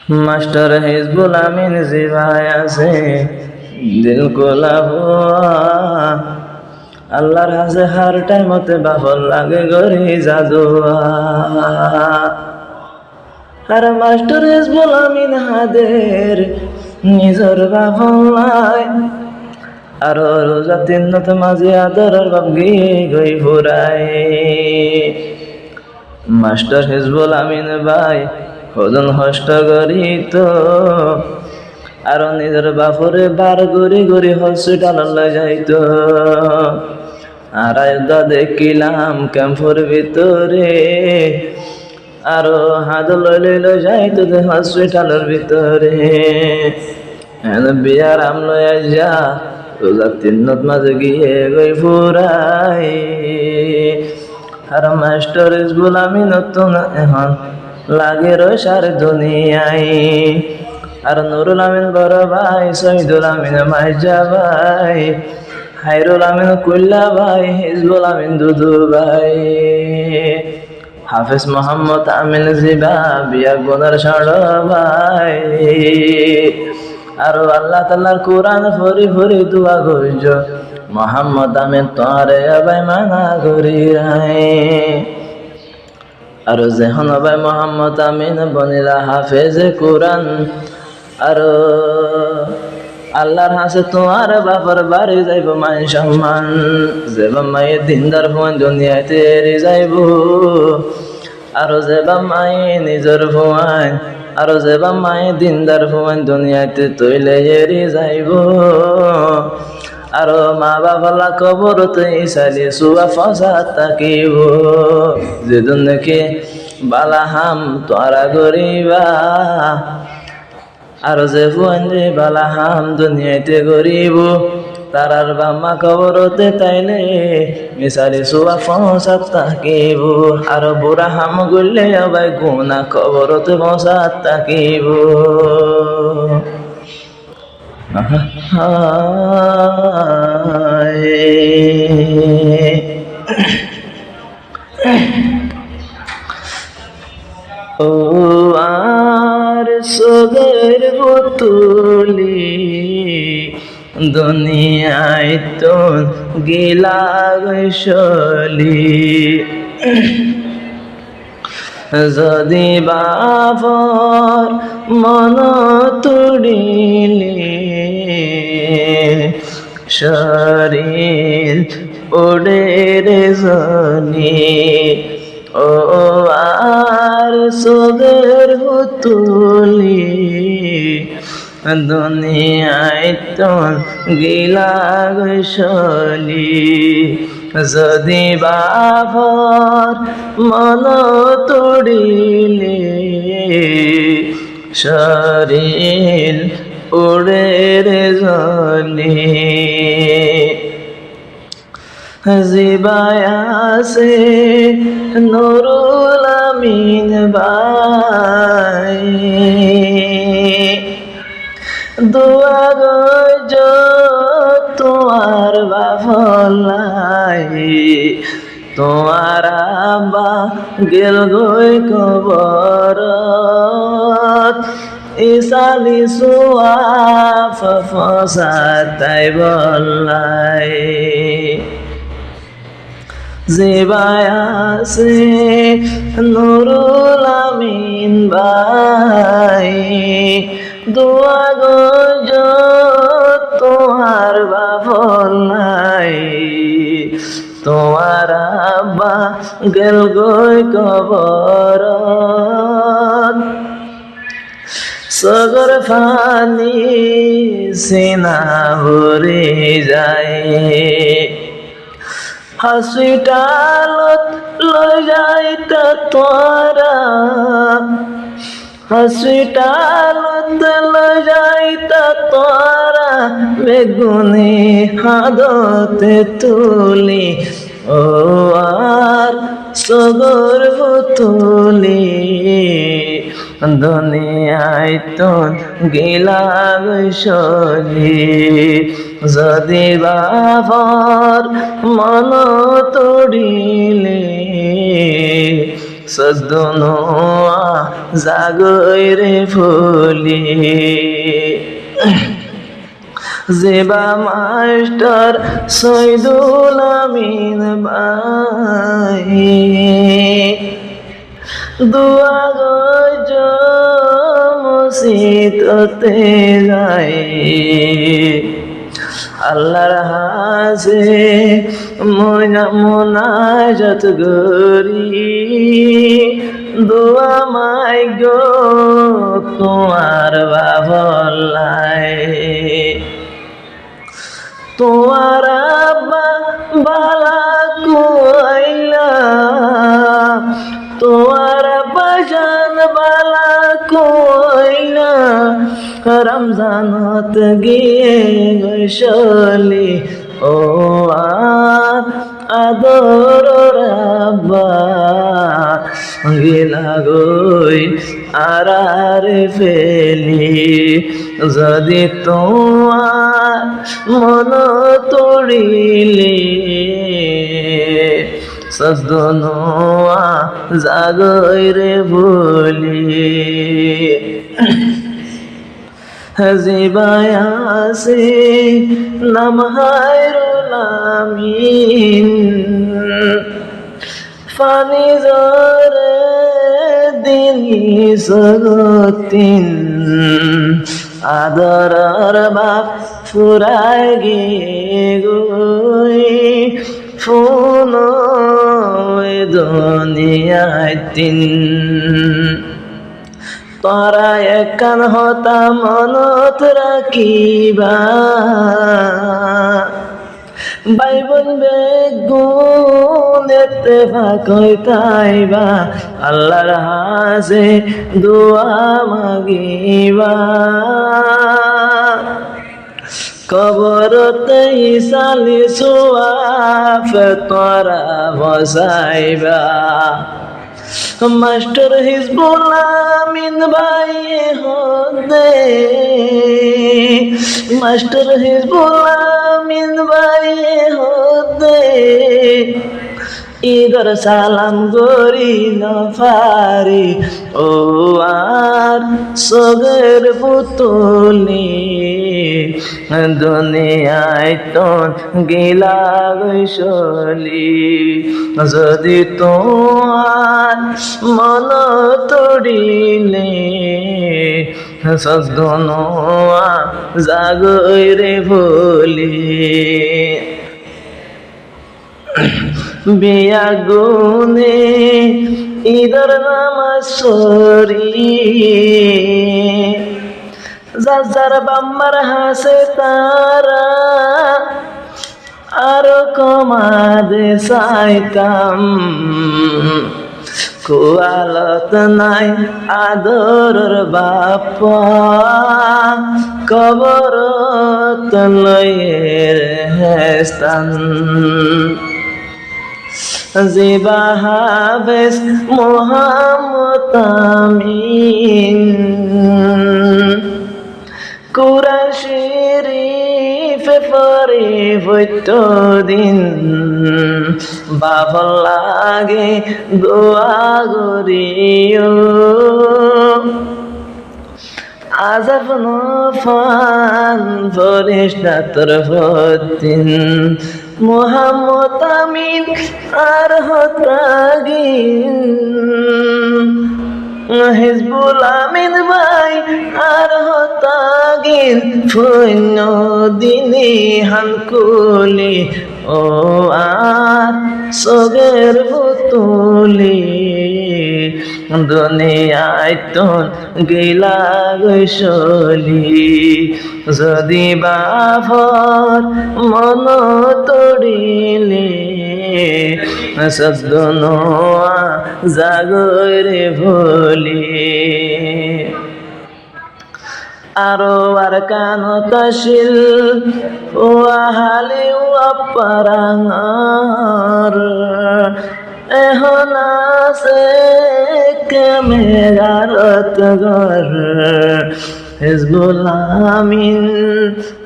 master Hizbul আমিন জিভায় আছে দিল কোলা হুয়া আল্লাহর হাজে হার টাইমতে বাবল লাগে গরি জাদুয়া আর মাস্টার হিজবুল আমিন হাদের নিজর বাবল নাই আর রোজা তিন্নত মাঝে আদরের বাপ গিয়ে গই ফুরাই মাস্টার হিজবুল আমিন ভাই হজন হষ্ট করি তো আর নিজের বাপরে বার গড়ি গড়ি হসপিটাল যাইতো আর দেখিলাম ক্যাম্পর ভিতরে আরো হাত লইল যাইতো হসপিটালের ভিতরে বিয়ার আমলো যা রোজা তিন্নত মাঝে গিয়ে গই ফুরাই আর মাস্টার হিজবুল আমিন নতুন এখন লাগে রসার দুনিয়ায় আর নুরুল আমিন বড় ভাই শহীদুল আমিন মাইজা ভাই হাইরুল আমিন কুল্লা ভাই হিজবুল আমিন দুদু ভাই হাফিজ মোহাম্মদ আমিন জিবা বিয়া গোনার ষড় ভাই আর আল্লাহ তাআলার কোরআন ফরি ফরি দুয়া গইজ মোহাম্মদ আমিন তোরে ভাই মানা করি রাই আর যেহন ভাই মোহাম্মদ আমিন বনিলা হাফেজ কোরআন আর আল্লাহর হাসে তোমার বাবার বাড়ি যাইব মান সম্মান যেবা মায়ে দিনদার ভুয়ান দুনিয়াতে এরি যাইব আর যেবা মায়ে নিজের ভুয়ান আর যেবা মায়ে দিনদার ভুয়ান দুনিয়াতে তৈলে এরি যাইব আর মা বাবালা কবরতে ইসালি সুয়া ফসা তাকিব যেদিন নাকি বালাহাম তোরা গরিবা আর যে ফুয়ানরে বালাহাম দুনিয়াতে গরিব তারার বাম্মা কবরতে তাইলে মিসালি সুয়া ফসা তাকিব আর বুড়া হাম গড়লে আবার গুনা কবরতে ফসা তাকিব ও আর সগর বোতলি দুনিয়ায় তো গিলা গলি যদি বাবর মন তুড়িলে শরীর ওড়ে রে জনি ও আর সগর তুলি দুনিয়ায় তো গিলা গলি যদি বাবর মন তুড়িলে শরীর উড়ে রে জলি জিবায়াসে নুরুল আমিন ভাই দোয়া গজ তোমার বাফলাই তোমার আব্বা গেল গই কবর ইসালি সুয়া ফসা তাই বলাই জিবায়াসে নুরুল আমিন ভাই দোয়া গজ তোমার বাফলাই তোমার আব্বা গেল গই কবর সগর ফানি সিনা ভরে যায় হসপিটালত লই যাইতা তোরা হসপিটালত লই যাইতা তোরা বেগুনি হাদতে তুলি ও আর সগর তুলি দুনিয়ায় তো গিলা গলি যদি বাবার মন তোড়িলে সদ্দনো জাগরে ফুলি জেবা মাস্টার সৈদুল আমিন ভাই দুয়া গজ মসজিদতে যায় আল্লাহর হাসে মোনাজাত গরি দোয়া মাই গো তোমার বাবলাই তোমার আব্বা বালা কইলা তোমার বাজান বালা কইলা রমজানত গিয়ে গশলি ও আদর রাব্বা গিলা গই আর ফেলি যদি তোমার মন তড়িলে সদ্দনোয়া জাগরে বলি জিবায়াসে নাম হায়রুল আমিন ফানি জরে দিনি সগতিন আদরার বাপ ফুরায় গে গই ফোন দুনিয়ায় তিন তোরা একান হতা মনত রাখিবা বাইবন বেগুন ইত্তেফাক হইতাইবা আল্লাহর হাসে দোয়া মাগিবা কবরতে ইসালি সুয়াফ তোরা বসাইবা মাস্টার হিজবুল আমিন ভাই হদে মাস্টার হিজবুল আমিন ভাই হদে ইদর সালাম গরি নফারি ও আর সগের পুতুলি দুনিয়ায় তন গিলা গৈশলি যদি তোমার মন তড়িলে সদ্দনোয়া জাগরে বলি বিয়া গুনে ঈদের নামাজ সরি যার বাম্মার হাসে তারা আরো কমাদে চাইতাম কুয়ালত নাই আদরের বাপা কবরত লয়ের হেস্তান জিবা হাফেজ মোহাম্মদ আমিন কুরআন শরীফ পড়ে প্রতিদিন বাবা লাগে দোয়া করিও আজাব নফান ফরিশতা তোর প্রতিদিন মোহাম্মদ আমিন আর হতাগিন হিজবুল আমিন ভাই আর হতাগিন ফুন্য দিনে হানকুলি ও আর সগের পুতুলি দুনিয়ায় তোন গিলা গৈশলি যদি বাফর মন তড়িলে সদ্দনোয়া জাগরে ভুলি আরো আর কান তশিল ও হালে ও পারাঙর এখন আছে ক্যামেরারত ঘর হিজবুল আমিন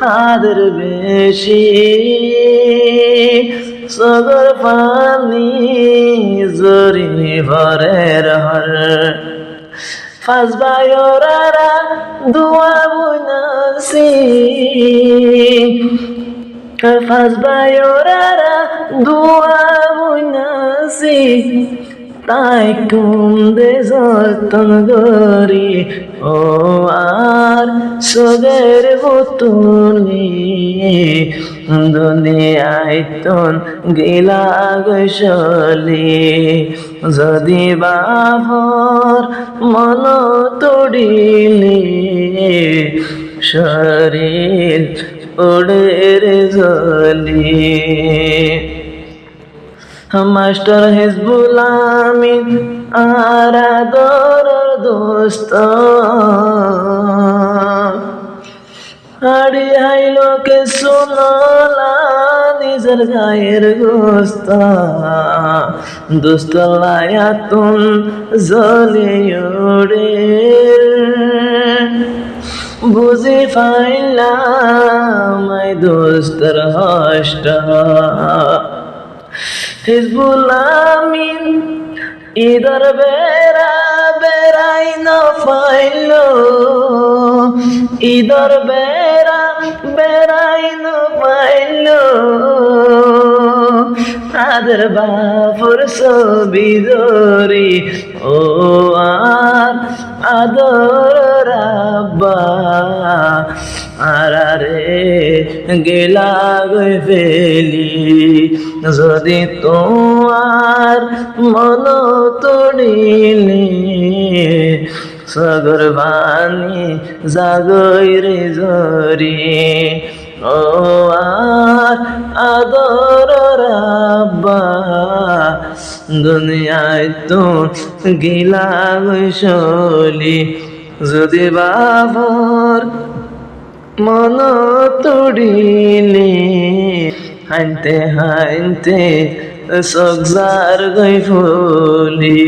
হাদের বেশি সগর পানি জরি ভরের হর ফাঁস বায়রারা দুয়া বুনাসি ফাঁস বায়রারা দুয়া বুনাসি তাই কুন্দে যতন গরি ও আর সগের বুতুনি দুনিয়ায় তন গিলা গসলি যদি বাভর মন তোড়িলি শরীর ওড়ের জলি মাস্টার হিজবুল আমিন আর আদরের দোস্ত হাড়ি হাইলোকে শুনলা নিজের গায়ের গোস্ত দুস্তলায়াতুন জলে ওড়ে বুঝি পাইলাম আই দোস্তর হষ্ট হিজবুল আমিন ইদর বেড়া বেড়াই না পাইল ইদর বেড়া বেড়াই না পাইল আদর বাপুর ছবি ধরি ও আর আদর রাব্বা আরে গেলা গই ফেলি যদি তোমার মন তোড়িলি সগর বাণী জাগই রে জরি ও আর আদর রাব্বা দুনিয়ায় তো গিলা গইসলি যদি বাবর মন তোড়িলি হাইতে হাইতে সগজার গই ফুলি